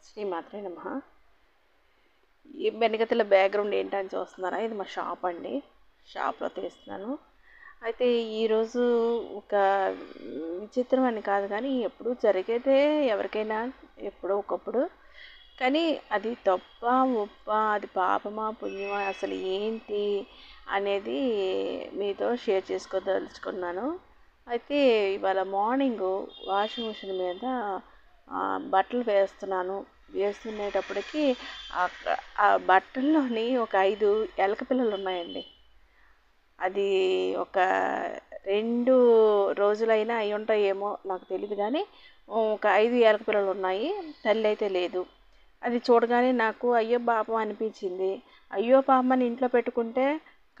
శ్రీమాత్రే నమః. ఈ వెనకతల బ్యాక్‌గ్రౌండ్ ఏంటని చూస్తున్నారా? ఇది మా షాప్ అండి. షాప్‌లో తీస్తున్నాను. అయితే ఈరోజు ఒక విచిత్రం అని కాదు కానీ, ఎప్పుడూ జరిగేదే ఎవరికైనా ఎప్పుడో ఒకప్పుడు. కానీ అది తప్పా, ఒప్పా, అది పాపమా, పుణ్యమా అసలు ఏంటి అనేది మీతో షేర్ చేసుకోదలుచుకున్నాను. అయితే ఇవాళ మార్నింగు వాషింగ్ మిషన్ మీద బట్టలు వేస్తున్నాను. వేస్తునేటప్పటికి ఆ బట్టల్లోని ఒక 5 ఎలక పిల్లలు ఉన్నాయండి. అది ఒక 2 రోజులైనా అయి ఉంటాయేమో నాకు తెలీదు కానీ, ఒక 5 ఎలక పిల్లలు ఉన్నాయి. తల్లి అయితే లేదు. అది చూడగానే నాకు అయ్యో పాపం అనిపించింది. అయ్యో పాపం అని ఇంట్లో పెట్టుకుంటే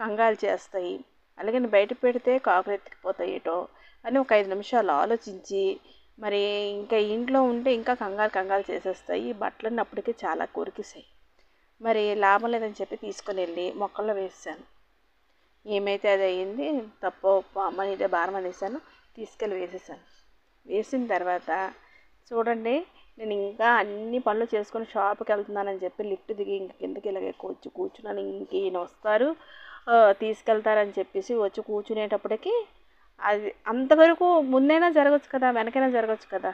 కంగారు చేస్తాయి, అలాగని బయట పెడితే కాకులు ఎత్తుకుపోతాయేటో అని ఒక 5 నిమిషాలు ఆలోచించి, మరి ఇంకా ఇంట్లో ఉంటే ఇంకా కంగారు చేసేస్తాయి. ఈ బట్టలన్నీ అప్పటికే చాలా కొరికేసాయి. మరి లాభం లేదని చెప్పి తీసుకొని వెళ్ళి మొక్కల్లో వేసాను. ఏమైతే అది అయ్యింది, తప్పో ఒప్పో అమ్మ ఇదే భారం అనేసాను. తీసుకెళ్ళి వేసేసాను. వేసిన తర్వాత చూడండి, నేను ఇంకా అన్ని పనులు చేసుకొని షాప్కి వెళ్తున్నానని చెప్పి లిఫ్ట్ దిగి ఇంక కిందకి ఇలాగే కూర్చున్నాను. ఇంక ఈయన వస్తారు తీసుకెళ్తారని చెప్పేసి వచ్చి కూర్చునేటప్పటికి అది అంతవరకు ముందైనా జరగచ్చు కదా, వెనకైనా జరగచ్చు కదా.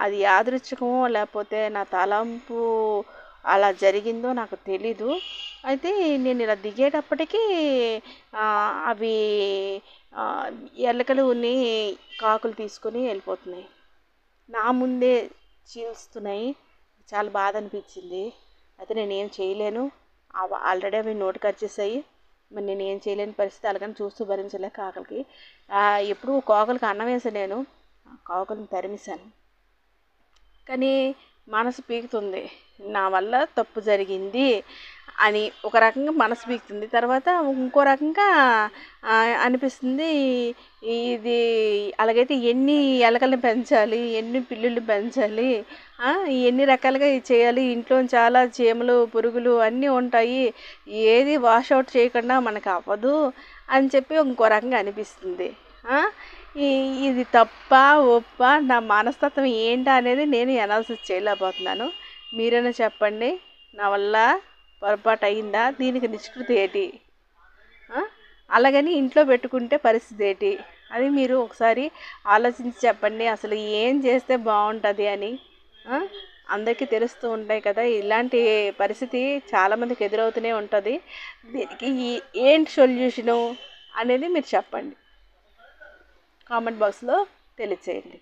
అది యాదృచ్ఛికమో లేకపోతే నా తలంపు అలా జరిగిందో నాకు తెలీదు. అయితే నేను ఇలా దిగేటప్పటికీ అవి ఎలకలుని కాకులు తీసుకొని వెళ్ళిపోతున్నాయి. నా ముందే చీల్స్తున్నాయి. చాలా బాధ అనిపించింది. అయితే నేనేం చేయలేను. ఆల్రెడీ అవి నోటికి వచ్చేసాయి. మరి నేనేం చేయలేని పరిస్థితి. అలాగని చూస్తూ భరించలేక కాకులకి ఎప్పుడు కాకులకి అన్నం వేసాను. నేను కాకులను తరిమేశాను. కానీ మనసు పీకుతుంది, నా వల్ల తప్పు జరిగింది అని ఒక రకంగా మనసు పీకుతుంది. తర్వాత ఇంకో రకంగా అనిపిస్తుంది, ఇది అలాగైతే ఎన్ని ఎలకల్ని పెంచాలి, ఎన్ని పిల్లుల్ని పెంచాలి, ఎన్ని రకాలుగా ఇది చేయాలి. ఇంట్లో చాలా చీమలు పురుగులు అన్నీ ఉంటాయి, ఏది వాషౌట్ చేయకుండా మనకు అవ్వదు అని చెప్పి ఇంకో రకంగా అనిపిస్తుంది. ఇది తప్పా ఒప్పా, నా మనస్తత్వం ఏంటా అనేది నేను అనాలిసిస్ చేయలేకపోతున్నాను. మీరైనా చెప్పండి, నా వల్ల పొరపాటు అయిందా, దీనికి నిష్కృతి ఏంటి, అలాగని ఇంట్లో పెట్టుకుంటే పరిస్థితి ఏంటి అది మీరు ఒకసారి ఆలోచించి చెప్పండి. అసలు ఏం చేస్తే బాగుంటుంది అని అందరికీ తెలుస్తూ ఉంటాయి కదా. ఇలాంటి పరిస్థితి చాలామందికి ఎదురవుతూనే ఉంటుంది. దీనికి ఏంటి సొల్యూషను అనేది మీరు చెప్పండి, కామెంట్ బాక్స్లో తెలియచేయండి.